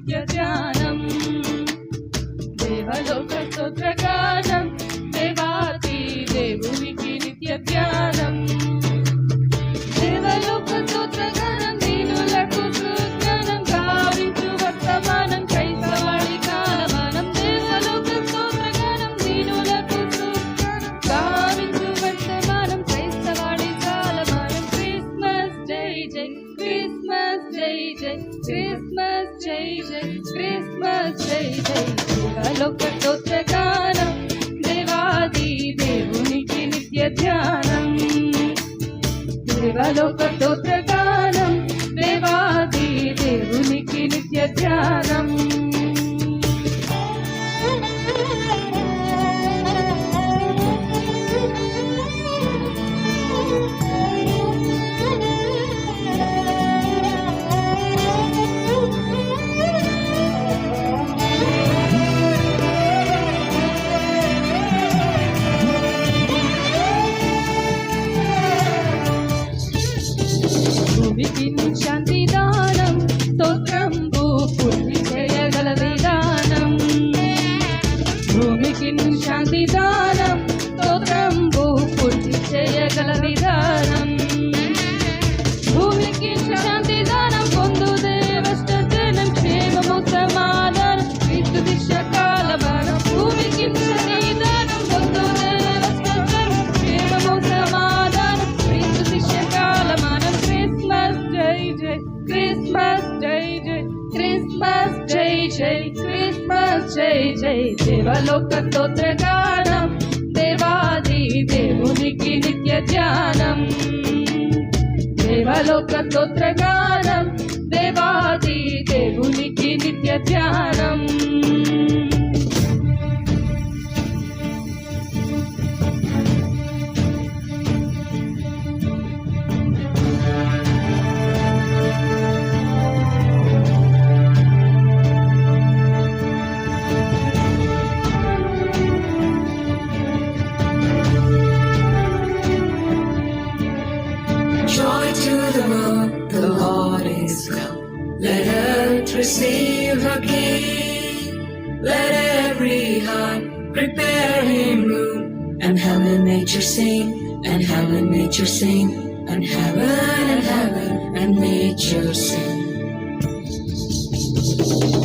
నిత్య ధ్యానం. దేవలోక స్తోత్రగానం, దేవాది దేవునికి నిత్య ధ్యానం. దేవలోక స్తోత్రగానం, దీనులకు సుజ్ఞానం, గావించు వర్తమానం, క్రైస్తవాడి కాలమానం. దేవలోక స్తోత్రగానం, దీనులకు సుజ్ఞానం, గావించు వర్తమానం, క్రైస్తవాడి కాలమానం. క్రిస్మస్ జై జై, క్రిస్మస్ జై జై, క్రిస్మస్ జై జై, క్రిస్మస్ జై జై. దేవలోక స్తోత్రగానం, దేవాది దేవునికి నిత్య ధ్యానం. దేవలోక స్తోత్రగానం, దేవాది దేవునికి నిత్య ధ్యానం. భూమికి శాంతి దానం, స్తోత్రంబు పూర్తి చేయగల విధానం. భూమికి శాంతి దానం, స్తోత్రంబు పూర్తి చేయగల విధానం. భూమికి శాంతి దానం, పొందు దేవస్థనం, క్షేమము సమాధానం, క్రీస్తు దిశ కాలమానం. భూమికి శాంతి దానం, పొందు దేవస్థనం, క్షేమము సమాధానం, క్రీస్తు దిశ కాలమానం. క్రిస్మస్ జై జై, క్రిస్మస్ జై జై, క్రిస్మస్ జై జై, క్రిస్మస్ జై జై. దేవలోక స్తోత్రగానం, దేవాది దేవునికి నిత్య ధ్యానం. దేవలోక స్తోత్రగానం, దేవాది దేవునికి నిత్య ధ్యానం. Joy to the world, the Lord is come. Let earth receive her King. Let every heart prepare him room. And heaven nature sing, and heaven nature sing, and heaven and nature sing.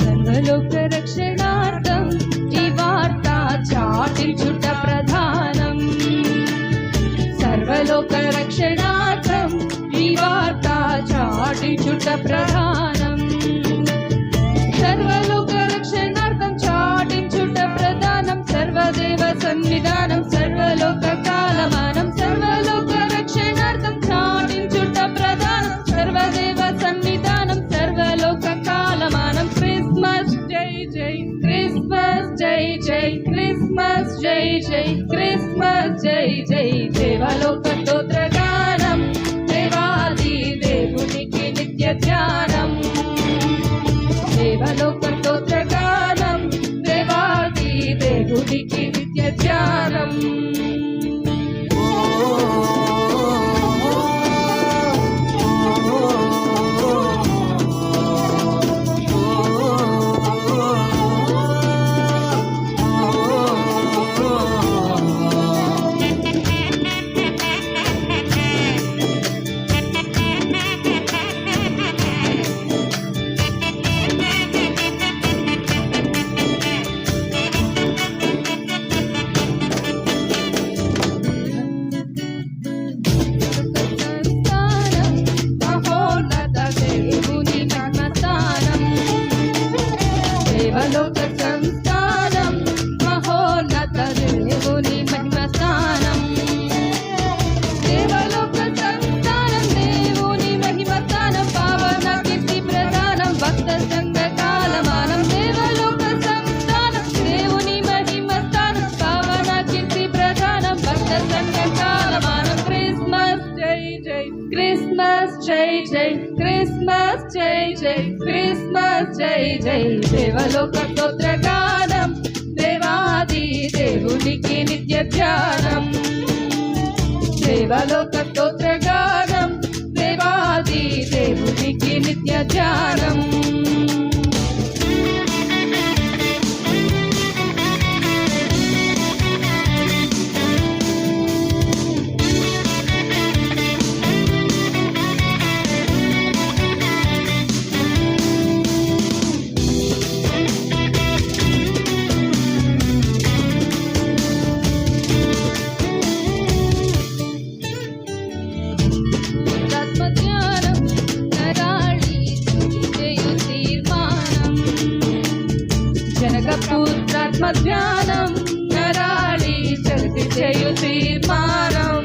సర్వలోక రక్షణార్థం ఈ వార్త చాటించుట ప్రధానం. సర్వలోక రక్షణార్థం ఈ వార్త చాటించుట ప్రధానం. సర్వలోక రక్షణార్థం చాటించుట ప్రధానం. సర్వదేవ సన్నిధానం, సర్వలోక కాలమానం. సర్వలోక రక్షణార్థం చాటించుట ప్రధానం. సర్వదేవ సన్నిధానం, సర్వలోక కాలమానం. క్రిస్మస్ జై జై, క్రిస్మస్ జై జై, క్రిస్మస్ జై జై, క్రిస్మస్ జై జై. దేవలోక స్తోత్రగానం, దేవాది దేవునికి నిత్య ధ్యానం. దేవలోక స్తోత్రగానం, దేవాది దేవునికి నిత్య ధ్యానం. క్రిస్మస్ జై జై, క్రిస్మస్ జై జై, క్రిస్మస్ జై జై. దేవలోక స్తోత్రగానం, దేవాది దేవునికి నిత్య ధ్యానం. దేవలోక స్తోత్రగానం, దేవాది దేవునికి నిత్య ధ్యానం. తీర్మానం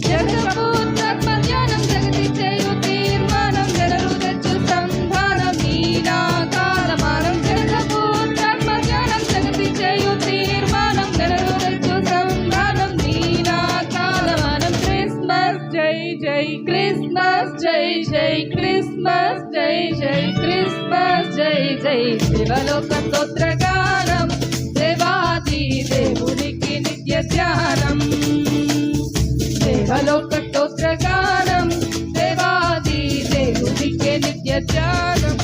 జగత్పుత్ర జ్ఞానం జగతి చేయు తీర్మానం జడలు తెచ్చు సంధానం నీనా కాలమానం జగత్పుత్ర జ్ఞానం జగతి చేయు తీర్మానం జడలు తెచ్చు సంధానం నీనా కాలమానం క్రిస్మస్ జై జై క్రిస్మస్ జై జై క్రిస్మస్ జై జై క్రిస్మస్ జై జై శివలోక స్తోత్రగానం దేవాది దేవునికి నిత్య ధ్యానం దేవలోక స్తోత్రగానం దేవాది దేవునికి నిత్య ధ్యానం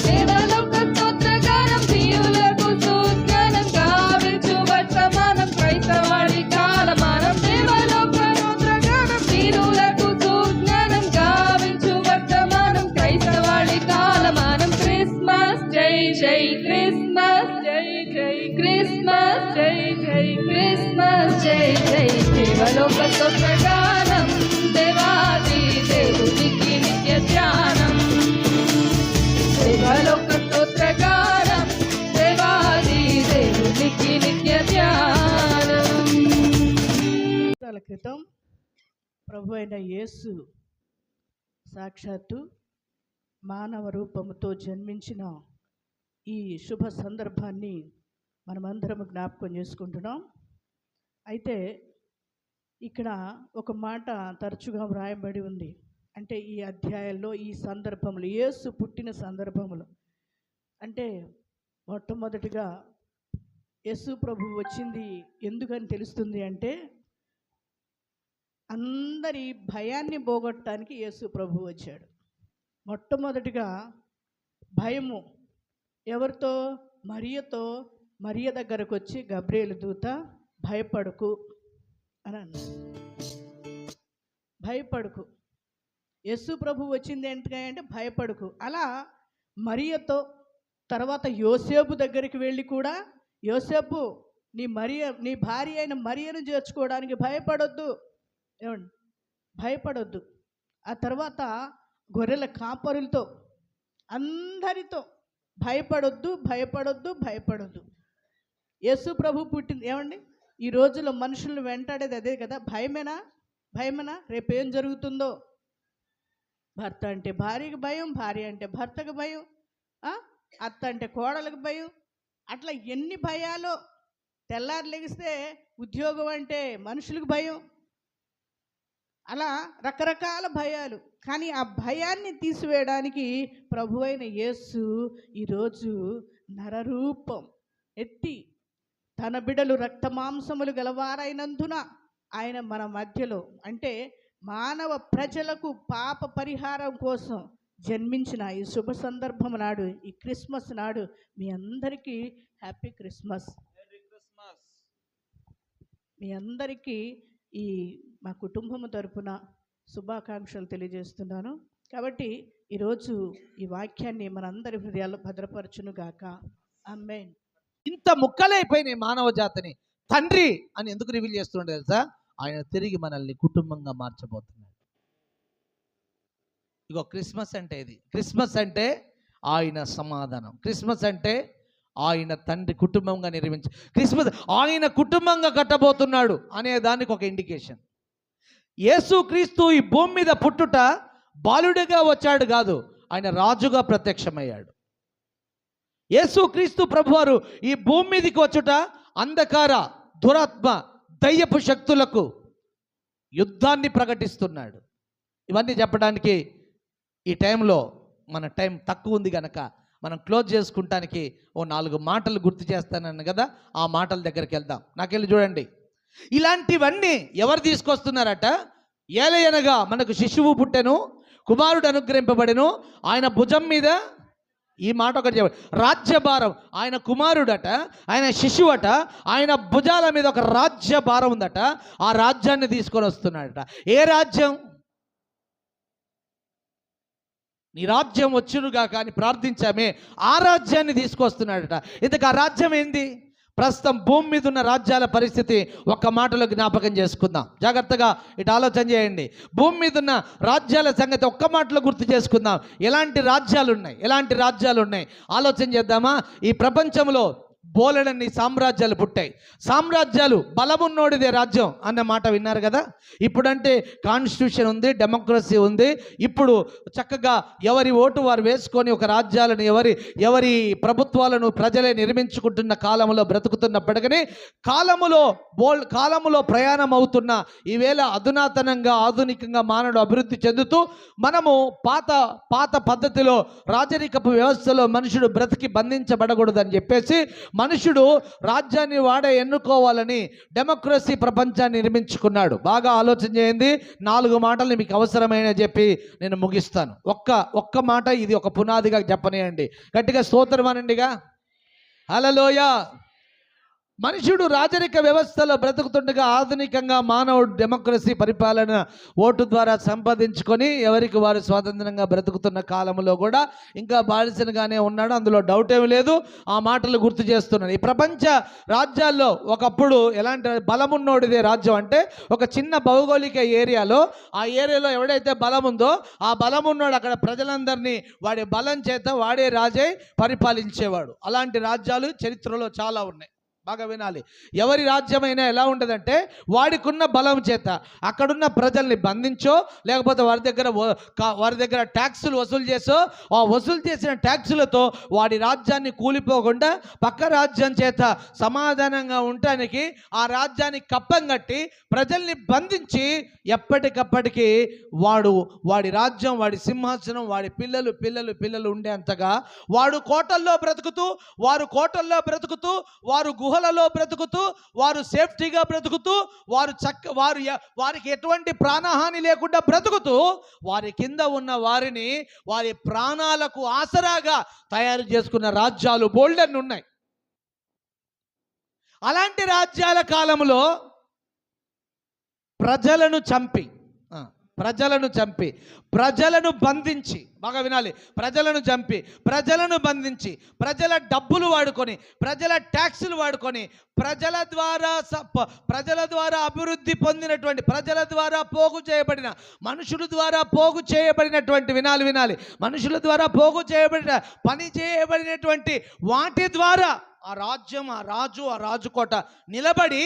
దేవలోక స్తోత్రగానం దీయులకు సుజ్ఞానం గావించు వర్తమానం క్రైస్తవాడి కాలమానం దేవలోక స్తోత్రగానం దీనులకు సుజ్ఞానం గావించు వర్తమానం క్రైస్తవాడి కాలమానం క్రిస్మస్ జై జై క్రిస్మస్ జై జై క్రిస్మస్ జై జై క్రిస్మస్ జై జై దేవలోక స్తోత్రగానం దేవాది దేవునికి నిత్య ధ్యానం దేవలోక స్తోత్రగానం దేవాది దేవునికి నిత్య ధ్యానం. సంవత్సరాల క్రితం ప్రభు అయిన యేసు సాక్షాత్తు మానవ రూపముతో జన్మించిన ఈ శుభ సందర్భాన్ని మనమందరం జ్ఞాపకం చేసుకుంటున్నాం. అయితే ఇక్కడ ఒక మాట తరచుగా వ్రాయబడి ఉంది. అంటే ఈ అధ్యాయంలో ఈ సందర్భంలో యేసు పుట్టిన సందర్భంలో అంటే మొట్టమొదటిగా యేసు ప్రభు వచ్చింది ఎందుకని తెలుస్తుంది అంటే అందరి భయాన్ని పోగొట్టడానికి యేసు ప్రభు వచ్చాడు. మొట్టమొదటిగా భయము ఎవరితో? మరియతో. మరియ దగ్గరకు వచ్చి గబ్రియేలు దూత భయపడకు అని అన్నాడు. భయపడకు. యేసు ప్రభు వచ్చింది ఏంటంటే భయపడకు. అలా మరియతో తర్వాత యోసేపు దగ్గరికి వెళ్ళి కూడా యోసేపు నీ భార్య అయిన మరియను చేర్చుకోవడానికి భయపడొద్దు. ఏమండి? భయపడొద్దు. ఆ తర్వాత గొర్రెల కాపరులతో అందరితో భయపడొద్దు భయపడొద్దు భయపడొద్దు. యేసు ప్రభు పుట్టింది ఏమండి? ఈ రోజుల్లో మనుషులను వెంటాడేది అదే కదా. భయమేనా రేపు ఏం జరుగుతుందో. భర్త అంటే భార్యకి భయం, భార్య అంటే భర్తకు భయం, అత్త అంటే కోడలకు భయం. అట్లా ఎన్ని భయాలో. తెల్లారు లెగిస్తే ఉద్యోగం అంటే మనుషులకు భయం. అలా రకరకాల భయాలు. కానీ ఆ భయాన్ని తీసివేయడానికి ప్రభు అయిన యేసు ఈరోజు నరరూపం ఎత్తి తన బిడ్డలు రక్తమాంసములు గలవారైనందున ఆయన మన మధ్యలో అంటే మానవ ప్రజలకు పాప పరిహారం కోసం జన్మించిన ఈ శుభ సందర్భం నాడు, ఈ క్రిస్మస్ నాడు మీ అందరికీ హ్యాపీ క్రిస్మస్. మీ అందరికీ ఈ మా కుటుంబం తరపున శుభాకాంక్షలు తెలియజేస్తున్నాను. కాబట్టి ఈరోజు ఈ వాక్యాన్ని మనందరి హృదయాల్లో భద్రపరచును గాక. ఆమేన్. ఇంత ముక్కలైపోయినాయి మానవ జాతిని తండ్రి అని ఎందుకు రివీల్ చేస్తుండే తెలుసా? ఆయన తిరిగి మనల్ని కుటుంబంగా మార్చబోతున్నాడు. ఇగో క్రిస్మస్ అంటే ఇది. క్రిస్మస్ అంటే ఆయన సమాధానం. క్రిస్మస్ అంటే ఆయన తండ్రి కుటుంబంగా నిర్మించి క్రిస్మస్ ఆయన కుటుంబంగా కట్టబోతున్నాడు అనే దానికి ఒక ఇండికేషన్. యేసు క్రీస్తు ఈ భూమి మీద పుట్టుట బాలుడిగా వచ్చాడు కాదు, ఆయన రాజుగా ప్రత్యక్షమయ్యాడు. యేసు క్రీస్తు ప్రభువారు ఈ భూమి మీదకి వచ్చుట అంధకార దురాత్మ దయ్యపు శక్తులకు యుద్ధాన్ని ప్రకటిస్తున్నాడు. ఇవన్నీ చెప్పడానికి ఈ టైంలో మన టైం తక్కువ ఉంది కనుక మనం క్లోజ్ చేసుకుంటానికి ఓ 4 మాటలు గుర్తు చేస్తానని కదా, ఆ మాటల దగ్గరికి వెళ్దాం. నాకెళ్ళి చూడండి. ఇలాంటివన్నీ ఎవరు తీసుకొస్తున్నారట? ఏలయనగా మనకు శిశువు పుట్టెను, కుమారుడు అనుగ్రహింపబడెను, ఆయన భుజం మీద ఈ మాట ఒకటి చెప్పండి, రాజ్యభారం. ఆయన కుమారుడట, ఆయన శిశువట, ఆయన భుజాల మీద ఒక రాజ్యభారం ఉందట. ఆ రాజ్యాన్ని తీసుకొని వస్తున్నాడట. ఏ రాజ్యం? నీ రాజ్యం వచ్చునుగా కానీ ప్రార్థించామే, ఆ రాజ్యాన్ని తీసుకొస్తున్నాడట. ఇంతకు ఆ రాజ్యం ఏంది? ప్రస్తుతం భూమి మీద ఉన్న రాజ్యాల పరిస్థితి ఒక్క మాటలో జ్ఞాపకం చేసుకుందాం. జాగ్రత్తగా ఇటు ఆలోచన చేయండి. భూమి మీద ఉన్న రాజ్యాల సంగతి ఒక్క మాటలో గుర్తు చేసుకుందాం. ఎలాంటి రాజ్యాలు ఉన్నాయి? ఆలోచన చేద్దామా? ఈ ప్రపంచంలో బోలెడన్ని సామ్రాజ్యాలు పుట్టాయి. సామ్రాజ్యాలు బలమున్నోడిదే రాజ్యం అన్న మాట విన్నారు కదా. ఇప్పుడంటే కాన్స్టిట్యూషన్ ఉంది, డెమోక్రసీ ఉంది. ఇప్పుడు చక్కగా ఎవరి ఓటు వారు వేసుకొని ఒక రాజ్యాలను ఎవరి ప్రభుత్వాలను ప్రజలే నిర్మించుకుంటున్న కాలంలో బ్రతుకుతున్నప్పటికీ కాలములో ప్రయాణం అవుతున్న ఈవేళ అధునాతనంగా ఆధునికంగా మానవుడు అభివృద్ధి చెందుతూ మనము పాత పద్ధతిలో రాజరికపు వ్యవస్థలో మనుషుడు బ్రతికి బంధించబడకూడదని చెప్పేసి మనుషుడు రాజ్యాన్ని వాడే ఎన్నుకోవాలని డెమోక్రసీ ప్రపంచాన్ని నిర్మించుకున్నాడు. బాగా ఆలోచన చేయండి. 4 మాటలు మీకు అవసరమైన చెప్పి నేను ముగిస్తాను. ఒక్క మాట, ఇది ఒక పునాదిగా చెప్పనేయండి. గట్టిగా స్తోత్రం అనండిగా. హల్లెలూయా. మనుషుడు రాజరిక వ్యవస్థలో బ్రతుకుతుండగా ఆధునికంగా మానవుడు డెమోక్రసీ పరిపాలన ఓటు ద్వారా సంపాదించుకొని ఎవరికి వారు స్వాతంత్రంగా బ్రతుకుతున్న కాలంలో కూడా ఇంకా బానిసగానే ఉన్నాడు. అందులో డౌట్ ఏమీ లేదు. ఆ మాటలు గుర్తు చేస్తున్నాను. ఈ ప్రపంచ రాజ్యాల్లో ఒకప్పుడు ఎలాంటి బలమున్నోడిదే రాజ్యం అంటే ఒక చిన్న భౌగోళిక ఏరియాలో ఆ ఏరియాలో ఎవడైతే బలం ఉందో ఆ బలమున్నోడు అక్కడ ప్రజలందరినీ వాడి బలం చేత వాడే రాజై పరిపాలించేవాడు. అలాంటి రాజ్యాలు చరిత్రలో చాలా ఉన్నాయి. బాగా వినాలి. ఎవరి రాజ్యమైనా ఎలా ఉండదంటే వాడికున్న బలం చేత అక్కడున్న ప్రజల్ని బంధించో లేకపోతే వారి దగ్గర ట్యాక్సులు వసూలు చేసో ఆ వసూలు చేసిన ట్యాక్సులతో వాడి రాజ్యాన్ని కూలిపోకుండా పక్క రాజ్యం చేత సమాధానంగా ఉండటానికి ఆ రాజ్యాన్ని కప్పం కట్టి ప్రజల్ని బంధించి ఎప్పటికప్పటికి వాడి రాజ్యం, వాడి సింహాసనం, వాడి పిల్లలు ఉండేంతగా వారు కోటల్లో బ్రతుకుతూ వారు గుహలలో బ్రతుకుతూ వారు సేఫ్టీగా బ్రతుకుతూ వారికి ఎటువంటి ప్రాణహాని లేకుండా బ్రతుకుతూ వారి కింద ఉన్న వారిని వారి ప్రాణాలకు ఆసరాగా తయారు చేసుకున్న రాజ్యాలు బోల్డెన్ ఉన్నాయి. అలాంటి రాజ్యాల కాలంలో ప్రజలను చంపి ప్రజలను బంధించి, బాగా వినాలి, ప్రజలను చంపి ప్రజలను బంధించి ప్రజల డబ్బులు వాడుకొని ప్రజల ట్యాక్సులు వాడుకొని ప్రజల ద్వారా అభివృద్ధి పొందినటువంటి ప్రజల ద్వారా పోగు చేయబడిన మనుషుల ద్వారా పోగు చేయబడినటువంటి వినాలి మనుషుల ద్వారా పోగు చేయబడిన పని చేయబడినటువంటి వాటి ద్వారా ఆ రాజ్యం, ఆ రాజుకోట నిలబడి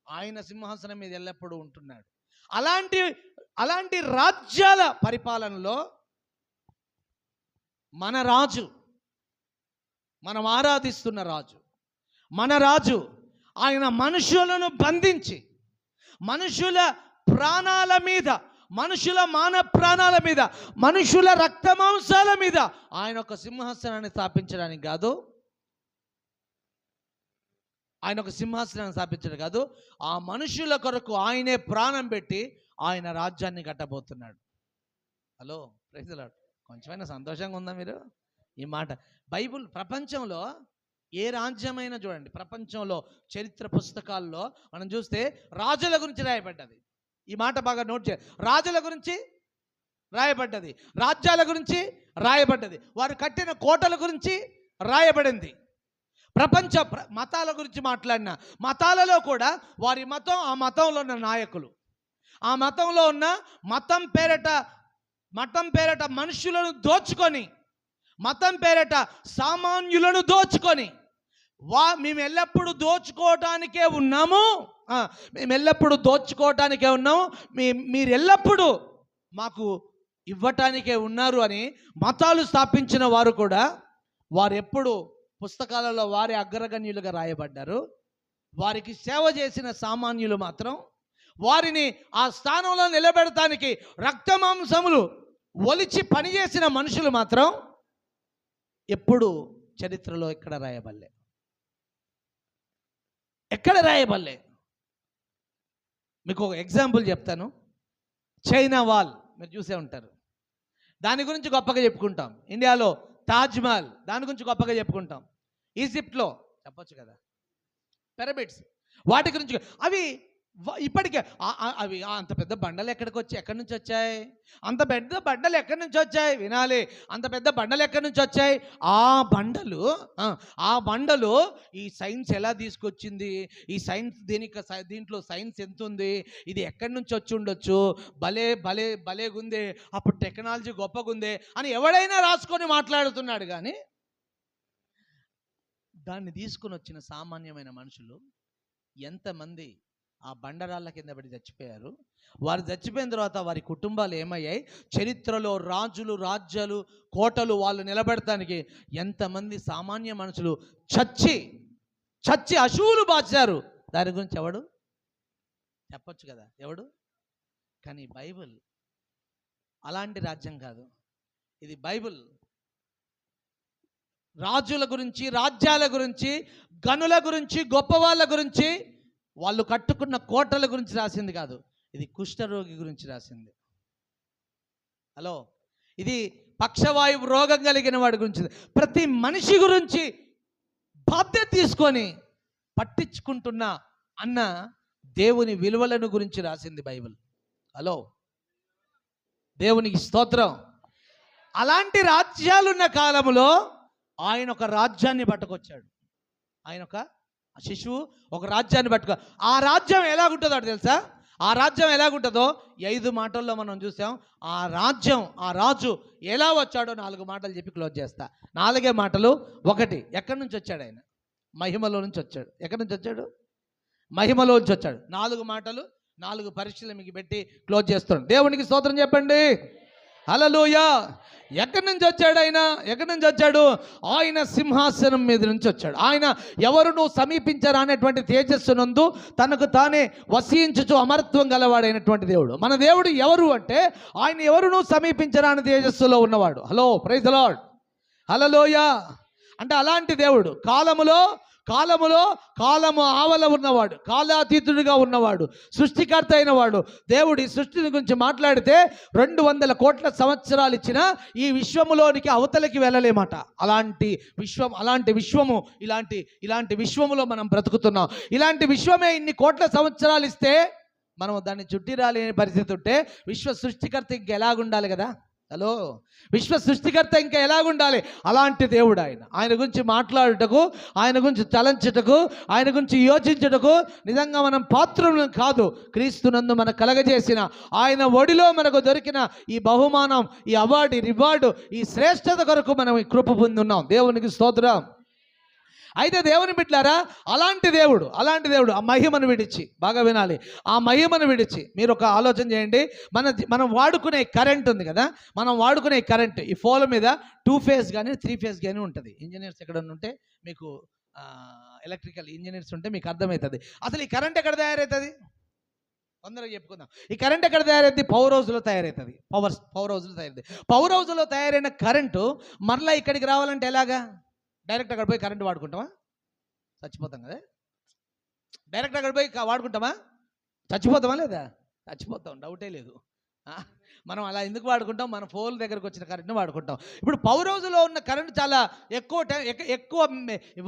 ఆయన సింహాసనం మీద ఎల్లప్పుడూ ఉంటున్నాడు. అలాంటి రాజ్యాల పరిపాలనలో మన రాజు, మనం ఆరాధిస్తున్న రాజు ఆయన మనుషులను బంధించి మనుషుల ప్రాణాల మీద, మనుషుల ప్రాణాల మీద, మనుషుల రక్తమాంసాల మీద ఆయన ఒక సింహాసనాన్ని స్థాపించడానికి కాదు, ఆ మనుషుల కొరకు ఆయనే ప్రాణం పెట్టి ఆయన రాజ్యాన్ని కట్టబోతున్నాడు. Hello, praise the lord. కొంచెమైనా సంతోషంగా ఉందా మీరు? ఈ మాట బైబిల్ ప్రపంచంలో ఏ రాజ్యమైనా చూడండి, ప్రపంచంలో చరిత్ర పుస్తకాల్లో మనం చూస్తే రాజుల గురించి రాయబడ్డది. ఈ మాట బాగా నోట్ చేయాలి. రాజుల గురించి రాయబడ్డది, రాజ్యాల గురించి రాయబడ్డది, వారు కట్టిన కోటల గురించి రాయబడింది. ప్రపంచ మతాల గురించి మాట్లాడిన మతాలలో కూడా వారి మతం, ఆ మతంలో ఉన్న నాయకులు, ఆ మతంలో ఉన్న మతం పేరట మనుషులను దోచుకొని, మతం పేరట సామాన్యులను దోచుకొని మేము ఎల్లప్పుడూ దోచుకోవటానికే ఉన్నాము, మీరు ఎల్లప్పుడూ మాకు ఇవ్వటానికే ఉన్నారు అని మతాలు స్థాపించిన వారు కూడా వారు ఎప్పుడు పుస్తకాలలో వారి అగ్రగణ్యులుగా రాయబడ్డారు. వారికి సేవ చేసిన సామాన్యులు మాత్రం, వారిని ఆ స్థానంలో నిలబెడటానికి రక్తమాంసములు ఒలిచి పనిచేసిన మనుషులు మాత్రం ఎప్పుడు చరిత్రలో ఎక్కడ రాయబడలే. మీకు ఒక ఎగ్జాంపుల్ చెప్తాను. చైనా వాల్ మీరు చూసే ఉంటారు. దాని గురించి గొప్పగా చెప్పుకుంటాం. ఇండియాలో తాజ్మహల్, దాని గురించి గొప్పగా చెప్పుకుంటాం. ఈజిప్ట్లో చెప్పొచ్చు కదా, పిరమిడ్స్, వాటి గురించి. అవి ఇప్పటికే అవి అంత పెద్ద బండలు ఎక్కడి నుంచి వచ్చాయి? అంత పెద్ద బండలు ఎక్కడి నుంచి వచ్చాయి? వినాలి, అంత పెద్ద బండలు ఎక్కడి నుంచి వచ్చాయి? ఆ బండలు ఈ సైన్స్ ఎలా తీసుకొచ్చింది, ఈ సైన్స్ దీంట్లో సైన్స్ ఎంత ఉంది, ఇది ఎక్కడి నుంచి వచ్చి ఉండొచ్చు, భలేగుందే, అప్పుడు టెక్నాలజీ గొప్పగుందే అని ఎవడైనా రాసుకొని మాట్లాడుతున్నాడు. కానీ దాన్ని తీసుకుని వచ్చిన సామాన్యమైన మనుషులు ఎంతమంది ఆ బండరాళ్ళ కింద పడి చచ్చిపోయారు. వారు చచ్చిపోయిన తర్వాత వారి కుటుంబాలు ఏమయ్యాయి, చరిత్రలో రాజులు, రాజ్యాలు, కోటలు వాళ్ళు నిలబెడటానికి ఎంతమంది సామాన్య మనుషులు చచ్చి అశువులు బాచారు. దాని గురించి ఎవడు చెప్పొచ్చు కదా, ఎవడు? కానీ బైబిల్ అలాంటి రాజ్యం కాదు. ఇది బైబిల్ రాజుల గురించి, రాజ్యాల గురించి, గనుల గురించి, గొప్పవాళ్ళ గురించి, వాళ్ళు కట్టుకున్న కోటల గురించి రాసింది కాదు. ఇది కుష్ఠరోగి గురించి రాసింది. హలో, ఇది పక్షవాయువు రోగం కలిగిన వాడి గురించి, ప్రతి మనిషి గురించి బాధ్యత తీసుకొని పట్టించుకుంటున్న అన్న దేవుని విలువలను గురించి రాసింది బైబిల్. హలో, దేవునికి స్తోత్రం. అలాంటి రాజ్యాలున్న కాలంలో ఆయన ఒక రాజ్యాన్ని పట్టుకొచ్చాడు. ఆయన ఒక శిశువు ఒక రాజ్యాన్ని పట్టుకో. ఆ రాజ్యం ఎలాగుంటుందో తెలుసా? ఆ రాజ్యం ఎలాగుంటుందో 5 మాటల్లో మనం చూసాం. ఆ రాజు ఎలా వచ్చాడో 4 మాటలు చెప్పి క్లోజ్ చేస్తా. 4 మాటలు. 1, ఎక్కడి నుంచి వచ్చాడు ఆయన? మహిమలో నుంచి వచ్చాడు. ఎక్కడి నుంచి వచ్చాడు? మహిమలో నుంచి వచ్చాడు. 4 మాటలు, 4 పరీక్షలు మీకు పెట్టి క్లోజ్ చేస్తున్నాడు. దేవునికి స్తోత్రం చెప్పండి. హల్లెలూయా. ఎక్కడి నుంచి వచ్చాడు ఆయన? ఎక్కడి నుంచి వచ్చాడు? ఆయన సింహాసనం మీద నుంచి వచ్చాడు. ఆయన ఎవరును సమీపించరా అనేటువంటి తేజస్సునందు తనకు తానే వసించుచు అమరత్వం గలవాడైనటువంటి దేవుడు. మన దేవుడు ఎవరు అంటే ఆయన ఎవరును సమీపించరా అనే తేజస్సులో ఉన్నవాడు. Hello, praise the lord. Hallelujah. అంటే అలాంటి దేవుడు కాలము ఆవల ఉన్నవాడు, కాలాతీతుడిగా ఉన్నవాడు, సృష్టికర్త అయిన వాడు. దేవుడి సృష్టిని గురించి మాట్లాడితే 200 కోట్ల సంవత్సరాలు ఇచ్చిన ఈ విశ్వములోనికి అవతలకి వెళ్ళలేమాట. అలాంటి విశ్వము ఇలాంటి విశ్వములో మనం బ్రతుకుతున్నాం. ఇలాంటి విశ్వమే ఇన్ని కోట్ల సంవత్సరాలు ఇస్తే మనం దాన్ని చుట్టి రాలేని పరిస్థితి ఉంటే విశ్వ సృష్టికర్త ఇంకా ఎలాగుండాలి కదా? హలో, విశ్వ సృష్టికర్త ఇంకా ఎలాగుండాలి? అలాంటి దేవుడు ఆయన గురించి మాట్లాడుటకు, ఆయన గురించి తలంచుటకు, ఆయన గురించి యోచించుటకు నిజంగా మనం పాత్రలను కాదు. క్రీస్తునందు మనకు కలగజేసిన ఆయన ఒడిలో మనకు దొరికిన ఈ బహుమానం, ఈ అవార్డు, ఈ రివార్డు, ఈ శ్రేష్టత కొరకు మనం ఈ కృప పొంది ఉన్నాం. దేవునికి స్తోత్రం. అయితే దేవుని బిడ్డలారా, అలాంటి దేవుడు ఆ మహిమను విడిచి, బాగా వినాలి, ఆ మహిమను విడిచి మీరు ఒక ఆలోచన చేయండి. మనం వాడుకునే కరెంట్ ఉంది కదా, మనం వాడుకునే కరెంట్ ఈ ఫోన్ మీద 2 ఫేజ్ కానీ 3 ఫేజ్ కానీ ఉంటుంది. ఇంజనీర్స్ ఎక్కడన్నా ఉంటే మీకు, ఎలక్ట్రికల్ ఇంజనీర్స్ ఉంటే మీకు అర్థమవుతుంది. అసలు ఈ కరెంట్ ఎక్కడ తయారవుతుంది? తొందరగా చెప్పుకుందాం. ఈ కరెంట్ ఎక్కడ తయారైంది? పవర్ హౌస్లో తయారవుతుంది. పవర్ హౌస్లో తయారైంది. పవర్ హౌస్లో తయారైన కరెంటు మరలా ఇక్కడికి రావాలంటే ఎలాగా? డైరెక్ట్ అక్కడ పోయి కరెంట్ వాడుకుంటామా? చచ్చిపోతాం కదా. డైరెక్ట్ అక్కడ పోయి వాడుకుంటామా? చచ్చిపోతామా లేదా? చచ్చిపోతాం, డౌటే లేదు. మనం అలా ఎందుకు వాడుకుంటాం? మన ఫోన్ దగ్గరకు వచ్చిన కరెంట్ని వాడుకుంటాం. ఇప్పుడు పవర్ హౌస్లో ఉన్న కరెంట్ చాలా ఎక్కువ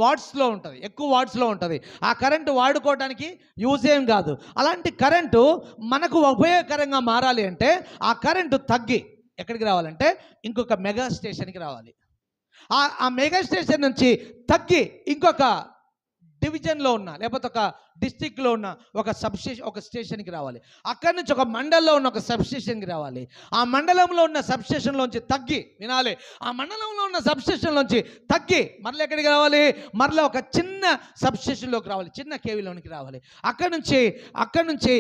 వాట్స్లో ఉంటుంది. ఆ కరెంటు వాడుకోవడానికి యూజ్ ఏం కాదు. అలాంటి కరెంటు మనకు ఉపయోగకరంగా మారాలి అంటే ఆ కరెంటు తగ్గి ఎక్కడికి రావాలంటే ఇంకొక మెగా స్టేషన్కి రావాలి. ఆ మెగా స్టేషన్ నుంచి తగ్గి ఇంకొక డివిజన్లో ఉన్న, లేకపోతే ఒక డిస్టిక్లో ఉన్న ఒక స్టేషన్కి రావాలి. అక్కడి నుంచి ఒక మండలంలో ఉన్న ఒక సబ్స్టేషన్కి రావాలి. ఆ మండలంలో ఉన్న సబ్స్టేషన్లోంచి తగ్గి, వినాలి, ఆ మండలంలో ఉన్న సబ్స్టేషన్లోంచి తగ్గి మరలా ఎక్కడికి రావాలి? మరలా ఒక చిన్న సబ్స్టేషన్లోకి రావాలి, చిన్న కేవీలోనికి రావాలి. అక్కడి నుంచి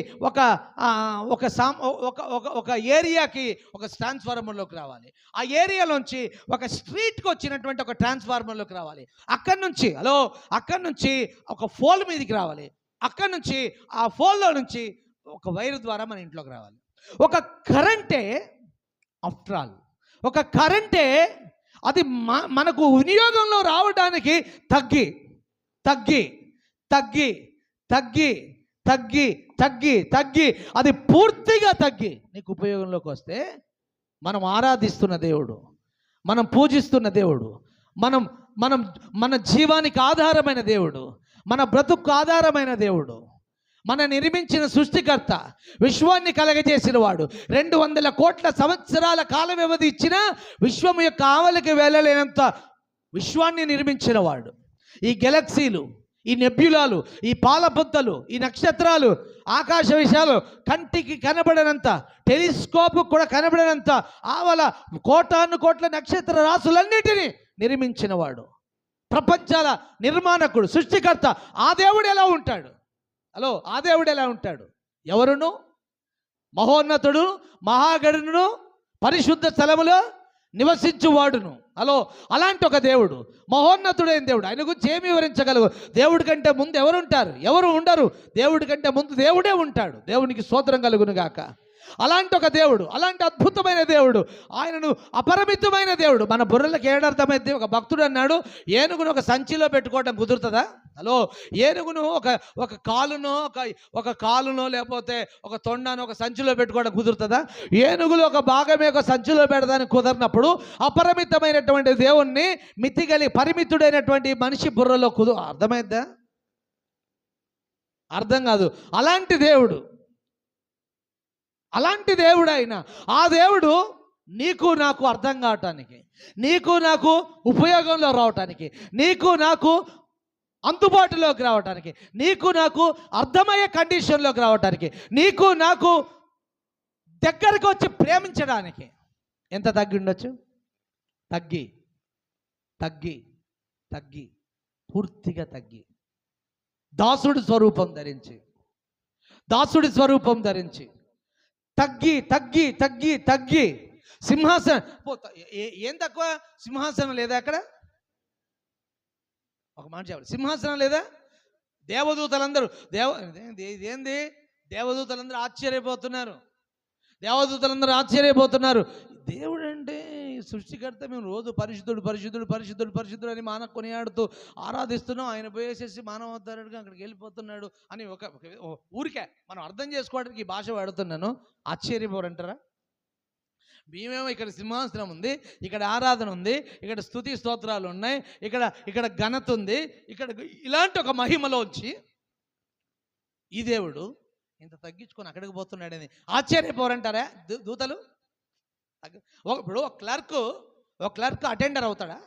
ఒక ఏరియాకి ఒక ట్రాన్స్ఫార్మర్లోకి రావాలి. ఆ ఏరియాలోంచి ఒక స్ట్రీట్కి వచ్చినటువంటి ఒక ట్రాన్స్ఫార్మర్లోకి రావాలి. అక్కడి నుంచి ఒక పోల్ మీదకి రావాలి. అక్కడి నుంచి ఆ పోల్లో నుంచి ఒక వైరు ద్వారా మన ఇంట్లోకి రావాలి. ఒక కరెంటే, ఆఫ్టర్ ఆల్ ఒక కరెంటే, అది మనకు వినియోగంలో రావడానికి తగ్గి తగ్గి తగ్గి తగ్గి తగ్గి తగ్గి తగ్గి అది పూర్తిగా తగ్గి నీకు ఉపయోగంలోకి వస్తే మనం ఆరాధిస్తున్న దేవుడు, మనం పూజిస్తున్న దేవుడు, మన జీవానికి ఆధారమైన దేవుడు, మన బ్రతుకు ఆధారమైన దేవుడు, మన నిర్మించిన సృష్టికర్త, విశ్వాన్ని కలగజేసిన వాడు, 200 కోట్ల సంవత్సరాల కాల వ్యవధి ఇచ్చిన విశ్వం యొక్క ఆవలికి వెళ్ళలేనంత విశ్వాన్ని నిర్మించిన వాడు. ఈ గెలాక్సీలు, ఈ నెబ్యులాలు, ఈ పాలబుద్దలు, ఈ నక్షత్రాలు, ఆకాశ విషయాలు కంటికి కనబడనంత, టెలిస్కోప్ కూడా కనబడనంత ఆవల కోటాను కోట్ల నక్షత్ర రాసులన్నిటినీ నిర్మించిన వాడు. ప్రపంచాల నిర్మాణకుడు, సృష్టికర్త ఆ దేవుడు ఎలా ఉంటాడు? హలో, ఆ దేవుడు ఎలా ఉంటాడు? ఎవరును? మహోన్నతుడు, మహాగణుడు, పరిశుద్ధ స్థలములో నివసించువాడును. హలో, అలాంటి ఒక దేవుడు, మహోన్నతుడైన దేవుడు. ఆయన గురించి ఏమి వివరించగలవు? దేవుడి కంటే ముందు ఎవరు ఉంటారు? ఎవరు ఉండరు. దేవుడి కంటే ముందు దేవుడే ఉంటాడు. దేవునికి స్తోత్రం కలుగును గాక. అలాంటి ఒక దేవుడు, అలాంటి అద్భుతమైన దేవుడు, ఆయనను అపరిమితమైన దేవుడు. మన బుర్రలకు ఏడర్థమైంది. ఒక భక్తుడు అన్నాడు, ఏనుగును ఒక సంచిలో పెట్టుకోవడం కుదురుతుందా? హలో, ఏనుగును ఒక కాలునో లేకపోతే ఒక తొండను ఒక సంచిలో పెట్టుకోవడం కుదురుతుందా? ఏనుగులు ఒక భాగమే ఒక సంచిలో పెడదానికి కుదరినప్పుడు అపరిమితమైనటువంటి దేవుణ్ణి పరిమితుడైనటువంటి మనిషి బుర్రలో అర్థమైద్దా? అర్థం కాదు. అలాంటి దేవుడు ఆయన. ఆ దేవుడు నీకు నాకు అర్థం కావటానికి, నీకు నాకు ఉపయోగంలో రావటానికి, నీకు నాకు అందుబాటులోకి రావటానికి, నీకు నాకు అర్థమయ్యే కండిషన్లోకి రావటానికి, నీకు నాకు దగ్గరకు వచ్చి ప్రేమించడానికి ఎంత తగ్గి ఉండొచ్చు? తగ్గి పూర్తిగా తగ్గి దాసుడి స్వరూపం ధరించి తగ్గి సింహాసనం ఏం తక్కువ? సింహాసనం లేదా అక్కడ? ఒక మాట చెప్పాలి, సింహాసనం లేదా? దేవదూతలందరూ ఇదేంది? దేవదూతలందరూ ఆశ్చర్యపోతున్నారు. దేవుడు అంటే సృష్టికర్త, మేము రోజు పరిశుద్ధుడు అని మాన కొనియాడుతూ ఆరాధిస్తున్నాం. ఆయన పోయేసేసి మానవతారుడుగా అక్కడికి వెళ్ళిపోతున్నాడు అని ఒక ఊరికే మనం అర్థం చేసుకోవడానికి ఈ భాష వాడుతున్నాను. ఆశ్చర్యపోరంటారా? మేమేమో ఇక్కడ సింహాసనం ఉంది, ఇక్కడ ఆరాధన ఉంది, ఇక్కడ స్తుతి స్తోత్రాలు ఉన్నాయి, ఇక్కడ ఘనత ఉంది, ఇక్కడ ఇలాంటి ఒక మహిమలోంచి ఈ దేవుడు ఇంత తగ్గించుకొని అక్కడికి పోతున్నాడని ఆశ్చర్యపోరంటారా దూతలు? ఇప్పుడు ఒక క్లర్క్ అటెండర్ అవుతాడా?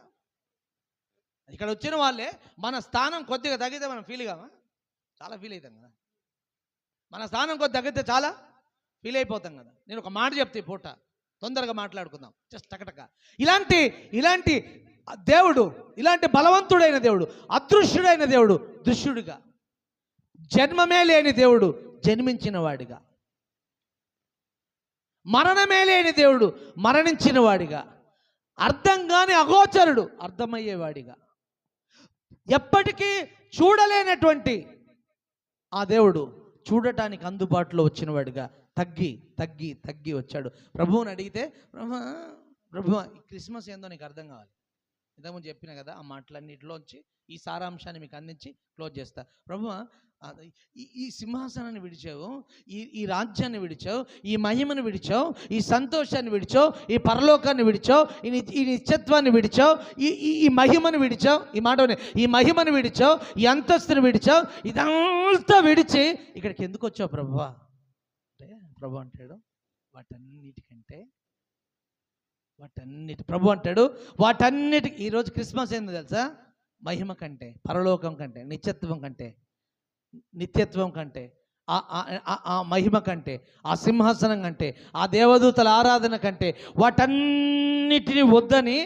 ఇక్కడ వచ్చిన వాళ్ళే మన స్థానం కొద్దిగా తగ్గితే మనం ఫీల్ కామా? చాలా ఫీల్ అవుతాం కదా. మన స్థానం కొద్దిగా తగ్గితే చాలా ఫీల్ అయిపోతాం కదా. నేను ఒక మాట చెప్తే పూట తొందరగా మాట్లాడుకుందాం, జస్ట్ టకటక. ఇలాంటి దేవుడు, ఇలాంటి బలవంతుడైన దేవుడు, అదృశ్యుడైన దేవుడు దృశ్యుడిగా, జన్మమే లేని దేవుడు జన్మించిన వాడిగా, మరణమే లేని దేవుడు మరణించిన వాడిగా, అర్థం కాని అగోచరుడు అర్థమయ్యేవాడిగా, ఎప్పటికీ చూడలేనటువంటి ఆ దేవుడు చూడటానికి అందుబాటులో వచ్చిన వాడిగా తగ్గి వచ్చాడు. ప్రభువుని అడిగితే, ప్రభు ఈ క్రిస్మస్ ఏందో నీకు అర్థం కావాలి. ఇంతకుముందు చెప్పిన కదా, ఆ మాటలన్నిటిలోంచి ఈ సారాంశాన్ని మీకు అందించి క్లోజ్ చేస్తా. ప్రభు, ఈ సింహాసనాన్ని విడిచావు, ఈ రాజ్యాన్ని విడిచావు, ఈ మహిమను విడిచావు, ఈ సంతోషాన్ని విడిచావు, ఈ పరలోకాన్ని విడిచావు, ఈ నిత్యత్వాన్ని విడిచావు, ఈ మహిమను విడిచావు, ఈ మహిమను విడిచావు, ఈ అంతస్తుని విడిచావు, ఇదంతా విడిచి ఇక్కడికి ఎందుకు వచ్చావు ప్రభువా అంటే, ప్రభు అంటాడు ప్రభు అంటాడు వాటన్నిటికి. ఈరోజు క్రిస్మస్ ఏందో తెలుసా? మహిమ కంటే, పరలోకం కంటే, నిత్యత్వం కంటే, ఆ మహిమ కంటే, ఆ సింహాసనం కంటే, ఆ దేవదూతల ఆరాధన కంటే వాటన్నిటిని వద్దని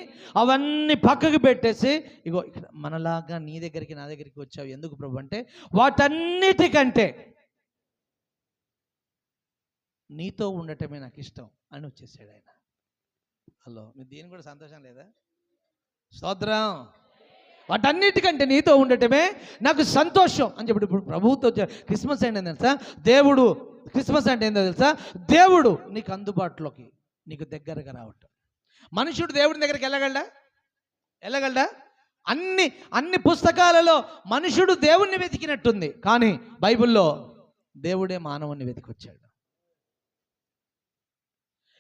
అవన్నీ పక్కకు పెట్టేసి, ఇగో ఇక్కడ మనలాగా నీ దగ్గరికి నా దగ్గరికి వచ్చావు ఎందుకు ప్రభు అంటే, వాటన్నిటికంటే నీతో ఉండటమే నాకు ఇష్టం అని వచ్చేసాడు ఆయన. హలో, మీరు దీని కూడా సంతోషం లేదా? స్తోత్రం. వాటన్నిటికంటే నీతో ఉండటమే నాకు సంతోషం అని చెప్పి ఇప్పుడు ప్రభువుతో క్రిస్మస్ అంటే తెలుసా? క్రిస్మస్ అంటే ఏంటో తెలుసా? దేవుడు నీకు అందుబాటులోకి, నీకు దగ్గరగా రావటం. మనుషుడు దేవుడి దగ్గరికి వెళ్ళగలడా? అన్ని పుస్తకాలలో మనుషుడు దేవుణ్ణి వెతికినట్టుంది, కానీ బైబిల్లో దేవుడే మానవుణ్ణి వెతికొచ్చాడు.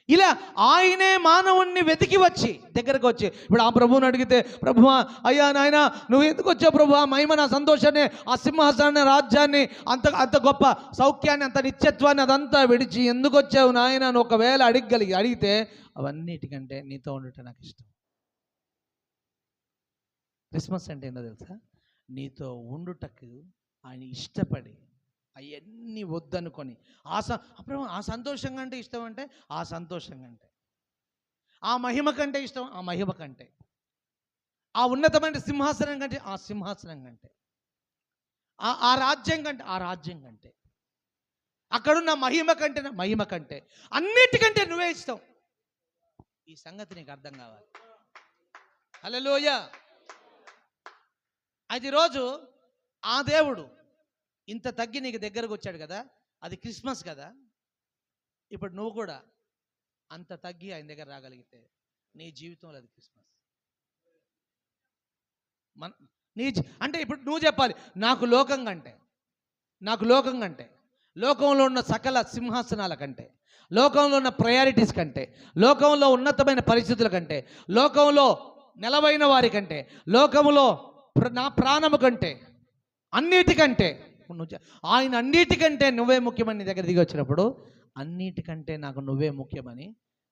ఇలా ఆయనే మానవుణ్ణి వెతికి వచ్చి దగ్గరకు వచ్చి, ఇప్పుడు ఆ ప్రభువుని అడిగితే, ప్రభువా అయ్యా నాయన నువ్వు ఎందుకు వచ్చావు ప్రభు? ఆ మహిమ, ఆ సంతోషాన్ని, ఆ సింహాసనాన్ని, రాజ్యాన్ని, అంత గొప్ప సౌఖ్యాన్ని, అంత నిత్యత్వాన్ని అదంతా విడిచి ఎందుకు వచ్చావు నాయన అని ఒకవేళ అడిగితే, అవన్నిటికంటే నీతో ఉండటం నాకు ఇష్టం. క్రిస్మస్ అంటే ఏంటో తెలుసా? నీతో ఉండుటకు ఆయన ఇష్టపడి అవన్నీ వద్దనుకొని ఆ సంతోషం కంటే ఇష్టం అంటే ఆ సంతోషం కంటే, ఆ మహిమ కంటే ఇష్టం ఆ మహిమ కంటే, ఆ ఉన్నతమైన సింహాసనం కంటే ఆ సింహాసనం కంటే, ఆ రాజ్యం కంటే ఆ రాజ్యం కంటే, అక్కడున్న మహిమ కంటే నా మహిమ కంటే, అన్నిటికంటే నువ్వే ఇష్టం. ఈ సంగతి నీకు అర్థం కావాలి. హల్లెలూయా. అయితే ఈరోజు ఆ దేవుడు ఇంత తగ్గి నీకు దగ్గరకు వచ్చాడు కదా, అది క్రిస్మస్ కదా. ఇప్పుడు నువ్వు కూడా అంత తగ్గి ఆయన దగ్గర రాగలిగితే నీ జీవితంలో అది క్రిస్మస్. అంటే ఇప్పుడు నువ్వు చెప్పాలి, నాకు లోకం కంటే, లోకంలో ఉన్న సకల సింహాసనాల కంటే, లోకంలో ఉన్న ప్రయారిటీస్ కంటే, లోకంలో ఉన్నతమైన పరిస్థితుల కంటే, లోకంలో నిలవైన వారి కంటే, లోకంలో నా ప్రాణము కంటే, అన్నిటికంటే ఆయన అన్నిటికంటే నువ్వే ముఖ్యమని నీ దగ్గర దిగి వచ్చినప్పుడు, అన్నిటికంటే నాకు నువ్వే ముఖ్యమని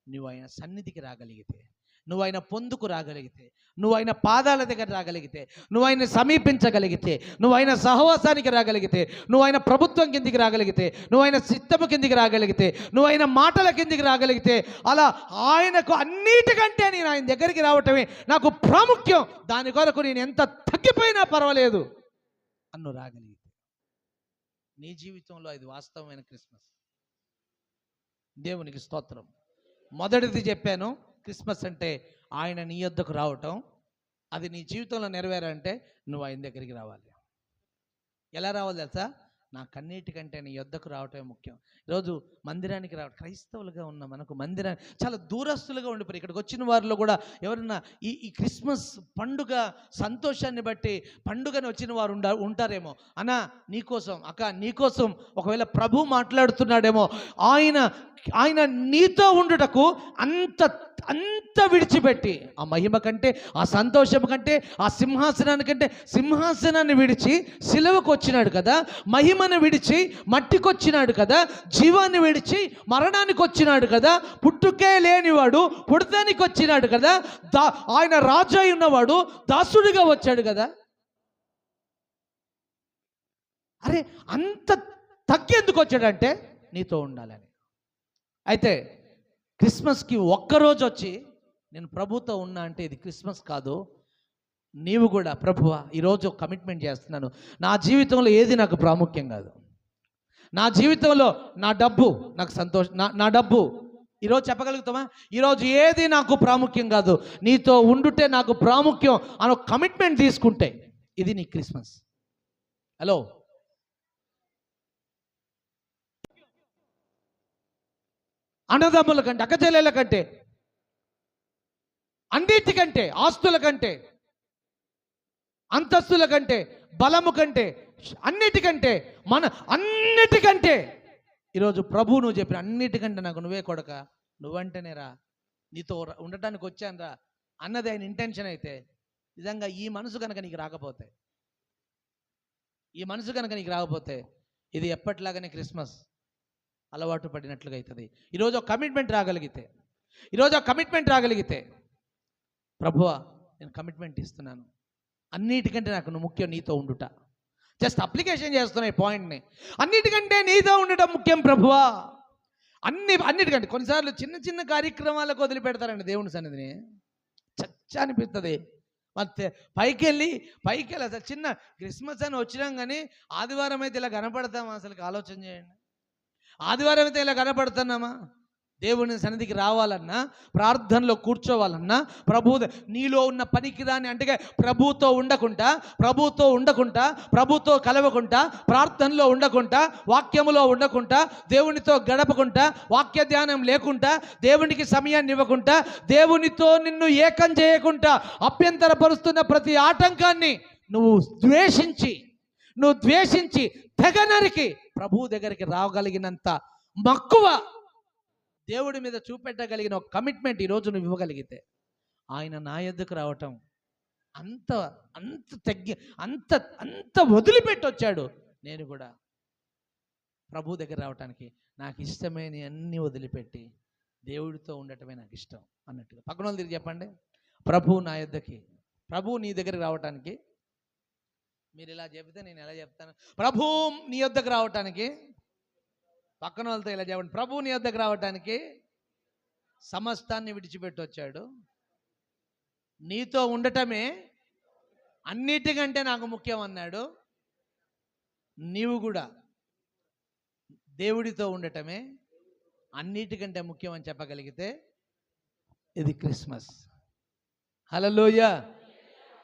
నువ్వు ఆయన సన్నిధికి రాగలిగితే, నువ్వు ఆయన పొందుకు రాగలిగితే, నువ్వు ఆయన పాదాల దగ్గర రాగలిగితే, నువ్వు ఆయన సమీపించగలిగితే, నువ్వు ఆయన సహవాసానికి రాగలిగితే, నువ్వు ఆయన ప్రభుత్వం కిందికి రాగలిగితే, నువ్వు ఆయన సిద్ధము కిందికి రాగలిగితే, నువ్వు ఆయన మాటల కిందికి రాగలిగితే, అలా ఆయనకు అన్నిటికంటే నేను ఆయన దగ్గరికి రావటమే నాకు ప్రాముఖ్యం, దాని కొరకు నేను ఎంత తగ్గిపోయినా పర్వాలేదు అన్ను రాగలిగితే, నీ జీవితంలో ఇది వాస్తవమైన క్రిస్మస్. దేవునికి స్తోత్రం. మొదటిది చెప్పాను, క్రిస్మస్ అంటే ఆయన నీ యొద్దకు రావటం. అది నీ జీవితంలో నెరవేరంటే నువ్వు ఆయన దగ్గరికి రావాలి. ఎలా రావాలి తెలుసా? నా కన్నీటికంటే నీ యొద్దకు రావటమే ముఖ్యం. ఈరోజు మందిరానికి రావడం, క్రైస్తవులుగా ఉన్న మనకు మందిరాన్ని చాలా దూరస్తులుగా ఉండిపోయి, ఇక్కడికి వచ్చిన వారిలో కూడా ఎవరన్నా ఈ క్రిస్మస్ పండుగ సంతోషాన్ని బట్టి పండుగని వచ్చిన వారు ఉంటారేమో. అన్నా నీకోసం, అక్క నీకోసం ఒకవేళ ప్రభు మాట్లాడుతున్నాడేమో. ఆయన నీతో ఉండుటకు అంత విడిచిపెట్టి, ఆ మహిమ కంటే, ఆ సంతోషం కంటే, ఆ సింహాసనానికంటే, సింహాసనాన్ని విడిచి సిలువకు వచ్చినాడు కదా, మహిమను విడిచి మట్టికొచ్చినాడు కదా, జీవాన్ని విడిచి మరణానికి వచ్చినాడు కదా, పుట్టుకే లేనివాడు పుడతానికి వచ్చినాడు కదా, ఆయన రాజు అయి ఉన్నవాడు దాసుడిగా వచ్చాడు కదా. అరే అంత తగ్గెందుకు వచ్చాడంటే నీతో ఉండాలని. అయితే క్రిస్మస్కి ఒక్కరోజు వచ్చి నేను ప్రభుతో ఉన్నా అంటే ఇది క్రిస్మస్ కాదు. నీవు కూడా ప్రభువా ఈరోజు కమిట్మెంట్ చేస్తున్నాను, నా జీవితంలో ఏది నాకు ప్రాముఖ్యం కాదు, నా జీవితంలో నా డబ్బు నాకు సంతోషం, నా డబ్బు ఈరోజు చెప్పగలుగుతామా? ఈరోజు ఏది నాకు ప్రాముఖ్యం కాదు, నీతో ఉండుటే నాకు ప్రాముఖ్యం అని కమిట్మెంట్ తీసుకుంటే ఇది నీ క్రిస్మస్. హలో, అన్నదమ్ముల కంటే, అక్కచెల్లెల కంటే, అన్నిటికంటే, ఆస్తుల కంటే, అంతస్తుల కంటే, బలము కంటే, అన్నిటికంటే, అన్నిటికంటే ఈరోజు ప్రభు నువ్వు చెప్పిన అన్నిటికంటే నాకు నువ్వే కొడక, నువ్వంటేనే రా, నీతో ఉండటానికి వచ్చాను రా అన్నది ఆయన ఇంటెన్షన్ అయితే, నిజంగా ఈ మనసు కనుక నీకు రాకపోతే ఇది ఎప్పటిలాగానే క్రిస్మస్ అలవాటు పడినట్లుగా అవుతుంది. ఈరోజు ఒక కమిట్మెంట్ రాగలిగితే, ప్రభువా నేను కమిట్మెంట్ ఇస్తున్నాను, అన్నిటికంటే నాకు నువ్వు ముఖ్యం, నీతో ఉండుట. జస్ట్ అప్లికేషన్ చేస్తున్నా ఈ పాయింట్ని. అన్నిటికంటే నీతో ఉండటం ముఖ్యం ప్రభువా. అన్నిటికంటే కొన్నిసార్లు చిన్న చిన్న కార్యక్రమాలకు వదిలిపెడతారండి దేవుని సన్నిధిని. చచ్చా అనిపిస్తుంది. పైకి వెళ్ళి అసలు చిన్న క్రిస్మస్ అని వచ్చినాం కానీ ఆదివారం అయితే ఇలా కనపడతామా? అసలు ఆలోచన చేయండి. ఆదివారం అయితే ఇలా కనపడుతున్నామా? దేవుని సన్నిధికి రావాలన్నా, ప్రార్థనలో కూర్చోవాలన్నా, నీలో ఉన్న పనికిరాని అంటే ప్రభుతో ఉండకుండా, ప్రభుతో కలవకుండా, ప్రార్థనలో ఉండకుండా, వాక్యములో ఉండకుండా, దేవునితో గడపకుండా, వాక్య ధ్యానం లేకుండా, దేవునికి సమయాన్ని ఇవ్వకుండా, దేవునితో నిన్ను ఏకం చేయకుండా అభ్యంతరపరుస్తున్న ప్రతి ఆటంకాన్ని నువ్వు ద్వేషించి తెగ నరికి ప్రభువు దగ్గరికి రాగలిగినంత మక్కువ, దేవుడి మీద చూపెట్టగలిగిన ఒక కమిట్మెంట్ ఈరోజు నువ్వు ఇవ్వగలిగితే, ఆయన నా యొద్దకు రావటం అంత వదిలిపెట్టి వచ్చాడు. నేను కూడా ప్రభు దగ్గర రావటానికి నాకు ఇష్టమైన అన్నీ వదిలిపెట్టి దేవుడితో ఉండటమే నాకు ఇష్టం అన్నట్టుగా. పక్కన వాళ్ళు తిరిగి చెప్పండి, ప్రభు నీ దగ్గరికి రావటానికి. మీరు ఇలా చెబితే నేను ఎలా చెప్తాను? ప్రభు నీ యొద్దకు రావటానికి, పక్కన వాళ్ళతో ఇలా చెప్పండి, ప్రభు నీ యొద్దకు రావటానికి సమస్తాన్ని విడిచిపెట్టి వచ్చాడు, నీతో ఉండటమే అన్నిటికంటే నాకు ముఖ్యం అన్నాడు. నీవు కూడా దేవుడితో ఉండటమే అన్నిటికంటే ముఖ్యం అని చెప్పగలిగితే ఇది క్రిస్మస్. హల్లెలూయా.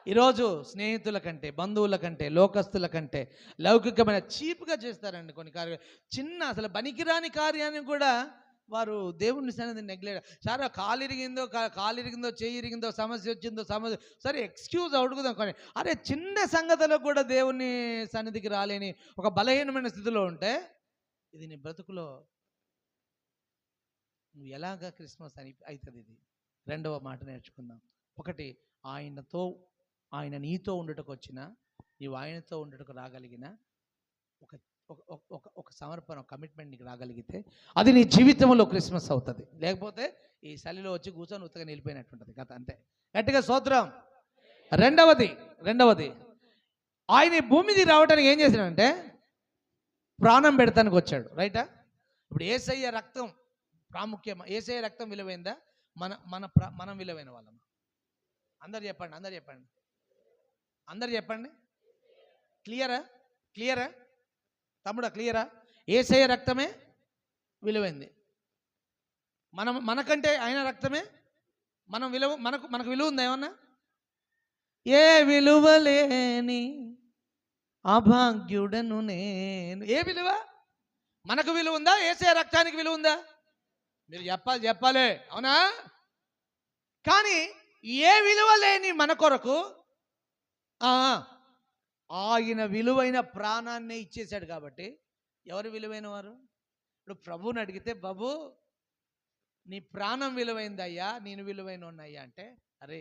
ఈరోజు స్నేహితుల కంటే, బంధువుల కంటే, లోకస్తుల కంటే లౌకికమైన చీప్గా చేస్తారండి కొన్ని కార్యాలు. చిన్న అసలు పనికిరాని కార్యాన్ని కూడా వారు దేవుని సన్నిధిని నెగ్లెక్ట్. సరే కాలు ఇరిగిందో చేయి ఇరిగిందో సమస్య వచ్చిందో సరే ఎక్స్క్యూజ్ అడుగుదాం, కానీ అరే చిన్న సంగతిలో కూడా దేవుని సన్నిధికి రాలేని ఒక బలహీనమైన స్థితిలో ఉంటే ఇది నీ బ్రతుకులో నువ్వు ఎలాగా క్రిస్మస్ అని అవుతుంది. ఇది రెండవ మాట నేర్చుకుందాం. ఒకటి, ఆయన నీతో ఉండటకు వచ్చిన, నీవు ఆయనతో ఉండటకు రాగలిగిన ఒక సమర్పణ, కమిట్మెంట్ నీకు రాగలిగితే అది నీ జీవితంలో క్రిస్మస్ అవుతుంది. లేకపోతే ఈ చలిలో వచ్చి కూర్చొని ఉత్తగా నిలిపోయినట్టుంటుంది కథ, అంతే. గట్టిగా స్తోత్రం. రెండవది ఆయన ఈ భూమి మీద రావడానికి ఏం చేశాడంటే ప్రాణం పెడతానికి వచ్చాడు. రైటా? ఇప్పుడు యేసయ్య రక్తం ప్రాముఖ్యమా? యేసయ్య రక్తం విలువైందా? మనం విలువైన వాళ్ళం? అందరు చెప్పండి. క్లియరా తమ్ముడా? క్లియరా? యేసయ్య రక్తమే విలువైంది. మనకంటే ఆయన రక్తమే మనకు విలువ ఉందా ఏమన్నా? ఏ విలువలేని అభాగ్యుడను నేను. ఏ విలువ? మనకు విలువ ఉందా? యేసయ్య రక్తానికి విలువ ఉందా? మీరు చెప్పాలి అవునా? కానీ ఏ విలువ లేని మన కొరకు ఆయన విలువైన ప్రాణాన్ని ఇచ్చేశాడు. కాబట్టి ఎవరు విలువైన వారు? ఇప్పుడు ప్రభువుని అడిగితే, బాబు నీ ప్రాణం విలువైందయ్యా, నేను విలువైన అయ్యా అంటే, అరే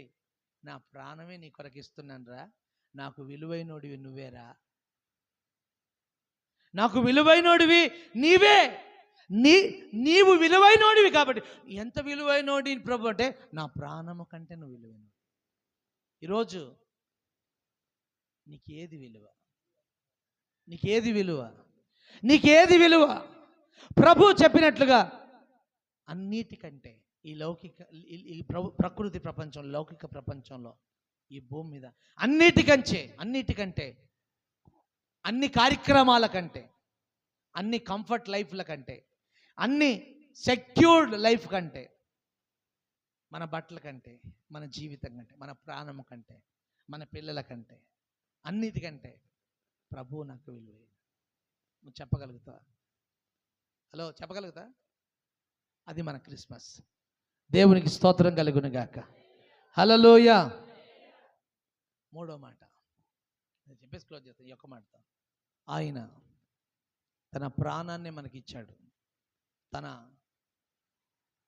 నా ప్రాణమే నీ కొరకు ఇస్తున్నాను రా, నాకు విలువైనోడివి నువ్వేరా, నాకు విలువైనోడివి నీవే, నీవు విలువైనోడివి. కాబట్టి ఎంత విలువైనోడి ప్రభు అంటే, నా ప్రాణము కంటే నువ్వు విలువైనోడి. ఈరోజు నీకేది విలువ? ప్రభు చెప్పినట్లుగా అన్నిటికంటే ఈ లౌకిక ఈ ప్రకృతి ప్రపంచం, లౌకిక ప్రపంచంలో, ఈ భూమి మీద అన్నిటికంటే అన్ని కార్యక్రమాల కంటే, అన్ని కంఫర్ట్ లైఫ్ల కంటే, అన్ని సెక్యూర్డ్ లైఫ్ కంటే, మన బట్టల కంటే, మన జీవితం కంటే, మన ప్రాణము కంటే, మన పిల్లల కంటే, అన్నిటికంటే ప్రభువు నాకు విలువైన. నువ్వు చెప్పగలుగుతా? హలో, చెప్పగలుగుతా? అది మన క్రిస్మస్. దేవునికి స్తోత్రం కలుగును గాక. హల్లెలూయా. మూడో మాట నేను చెప్పేసి క్లోజ్ చేస్తాను ఈ ఒక్క మాటతో. ఆయన తన ప్రాణాన్ని మనకిచ్చాడు, తన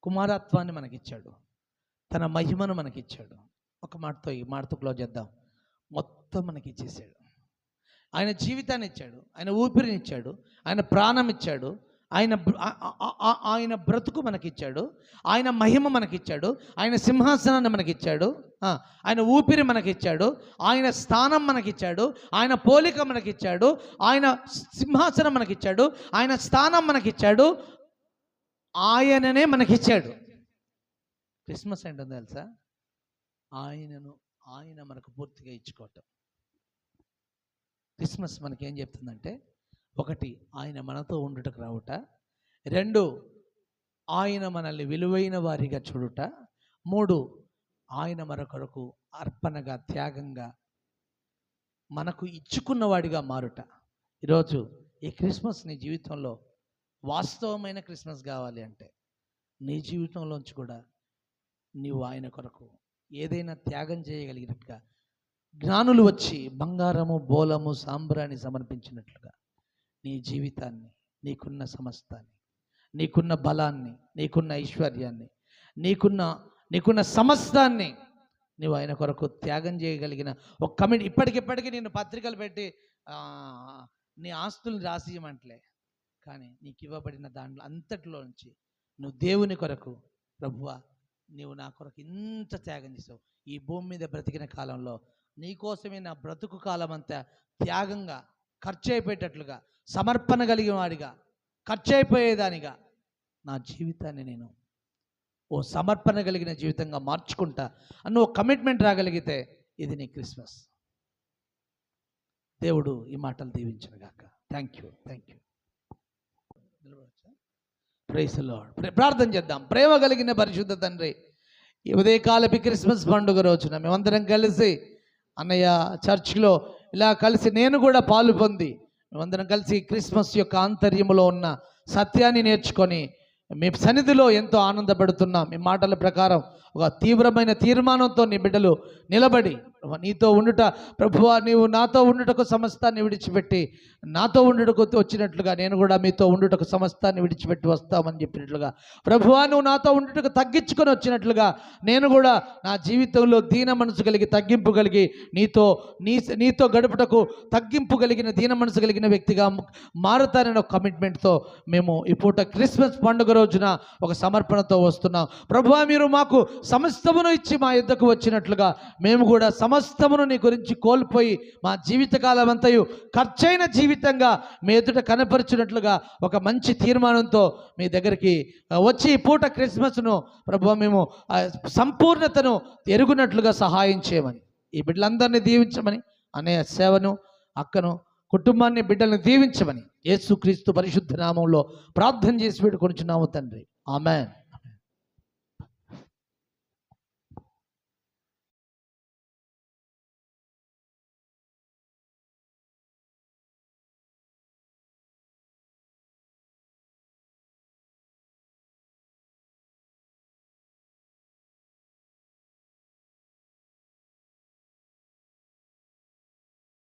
కుమారత్వాన్ని మనకిచ్చాడు, తన మహిమను మనకిచ్చాడు. ఒక మాటతో ఈ మాటతో క్లోజ్ చేద్దాం. మొత్తం మనకి ఇచ్చేసాడు. ఆయన జీవితాన్ని ఇచ్చాడు, ఆయన ఊపిరిని ఇచ్చాడు, ఆయన ప్రాణం ఇచ్చాడు, ఆయన బ్రతుకు మనకిచ్చాడు, ఆయన మహిమ మనకిచ్చాడు, ఆయన సింహాసనాన్ని మనకిచ్చాడు, ఆయన ఊపిరి మనకిచ్చాడు, ఆయన స్థానం మనకిచ్చాడు, ఆయన పోలిక మనకిచ్చాడు, ఆయన సింహాసనం మనకిచ్చాడు, ఆయన స్థానం మనకిచ్చాడు, ఆయననే మనకిచ్చాడు. క్రిస్మస్ ఏంటో తెలుసా? ఆయన మనకు పూర్తిగా ఇచ్చుకోవటం. క్రిస్మస్ మనకేం చెప్తుందంటే, ఒకటి, ఆయన మనతో ఉండుటకు రావుట. రెండు, ఆయన మనల్ని విలువైన వారిగా చూడుట. మూడు, ఆయన మరొకరకు అర్పణగా, త్యాగంగా మనకు ఇచ్చుకున్నవాడిగా మారుట. ఈరోజు ఈ క్రిస్మస్ నీ జీవితంలో వాస్తవమైన క్రిస్మస్ కావాలి అంటే, నీ జీవితంలోంచి కూడా నీవు ఆయన కొరకు ఏదైనా త్యాగం చేయగలిగినట్టుగా, జ్ఞానులు వచ్చి బంగారము, బోలము, సాంబ్రాన్ని సమర్పించినట్లుగా నీ జీవితాన్ని, నీకున్న సమస్తాన్ని, నీకున్న బలాన్ని, నీకున్న ఐశ్వర్యాన్ని, నీకున్న సమస్తాన్ని నువ్వు ఆయన కొరకు త్యాగం చేయగలిగిన ఒక కమిటీ. ఇప్పటికిప్పటికీ నేను పత్రికలు పెట్టి నీ ఆస్తుల్ని రాసియమంటలే, కానీ నీకు ఇవ్వబడిన దాంట్లో అంతటిలో నుంచి నువ్వు దేవుని కొరకు, ప్రభువా నీవు నా కొరకు ఇంత త్యాగం చేసావు, ఈ భూమి మీద బ్రతికిన కాలంలో నీకోసమే నా బ్రతుకు కాలం అంతా త్యాగంగా, ఖర్చు అయిపోయేటట్లుగా, సమర్పణ కలిగిన వాడిగా, ఖర్చు అయిపోయేదానిగా నా జీవితాన్ని నేను ఓ సమర్పణ కలిగిన జీవితంగా మార్చుకుంటా అన్న ఒక కమిట్మెంట్ రాగలిగితే ఇది నీ క్రిస్మస్. దేవుడు ఈ మాటలు దీవించును గాక. Thank you. Praise the lord. ప్రార్థన చేద్దాం. ప్రేమ కలిగిన పరిశుద్ధ తండ్రి, ఈ ఉదయకాలపు క్రిస్మస్ పండుగ రోజున మేమందరం కలిసి అన్నయ్య చర్చ్లో ఇలా కలిసి నేను కూడా పాలు పొంది మేమందరం కలిసి క్రిస్మస్ యొక్క ఆంతర్యములో ఉన్న సత్యాన్ని నేర్చుకొని మీ సన్నిధిలో ఎంతో ఆనందపడుతున్నాం. మీ మాటల ప్రకారం ఒక తీవ్రమైన తీర్మానంతో నీ బిడ్డలు నిలబడి నీతో ఉండుట ప్రభువా, నీవు నాతో ఉండుటకు సమస్తాన్ని విడిచిపెట్టి నాతో ఉండుటకు వచ్చినట్లుగా నేను కూడా మీతో ఉండుటకు సమస్తాన్ని విడిచిపెట్టి వస్తామని చెప్పినట్లుగా ప్రభువా, నువ్వు నాతో ఉండుటకు తగ్గించుకొని వచ్చినట్లుగా నేను కూడా నా జీవితంలో దీన మనసు కలిగి తగ్గింపు కలిగి నీతో గడుపుటకు తగ్గింపు కలిగిన దీన మనసు కలిగిన వ్యక్తిగా మారుతానని ఒక కమిట్మెంట్తో మేము ఈ పూట క్రిస్మస్ పండుగ రోజున ఒక సమర్పణతో వస్తున్నాం. ప్రభువా, మీరు మాకు సమస్తమును ఇచ్చి మా యుద్ధకు వచ్చినట్లుగా మేము కూడా సమస్తమును నీ గురించి కోల్పోయి మా జీవితకాలం అంతయు ఖర్చైన జీవితంగా మీ ఎదుట కనపరిచినట్లుగా ఒక మంచి తీర్మానంతో మీ దగ్గరికి వచ్చి ఈ పూట క్రిస్మస్ను ప్రభువా మేము సంపూర్ణతను ఎరుగునట్లుగా సహాయం చేయమని, ఈ బిడ్డలందరినీ దీవించమని, అనే సేవను అక్కను కుటుంబాన్ని బిడ్డలను దీవించమని యేసుక్రీస్తు పరిశుద్ధ నామంలో ప్రార్థన చేసి పెట్టుకొనిచున్నాము తండ్రి. ఆమేన్.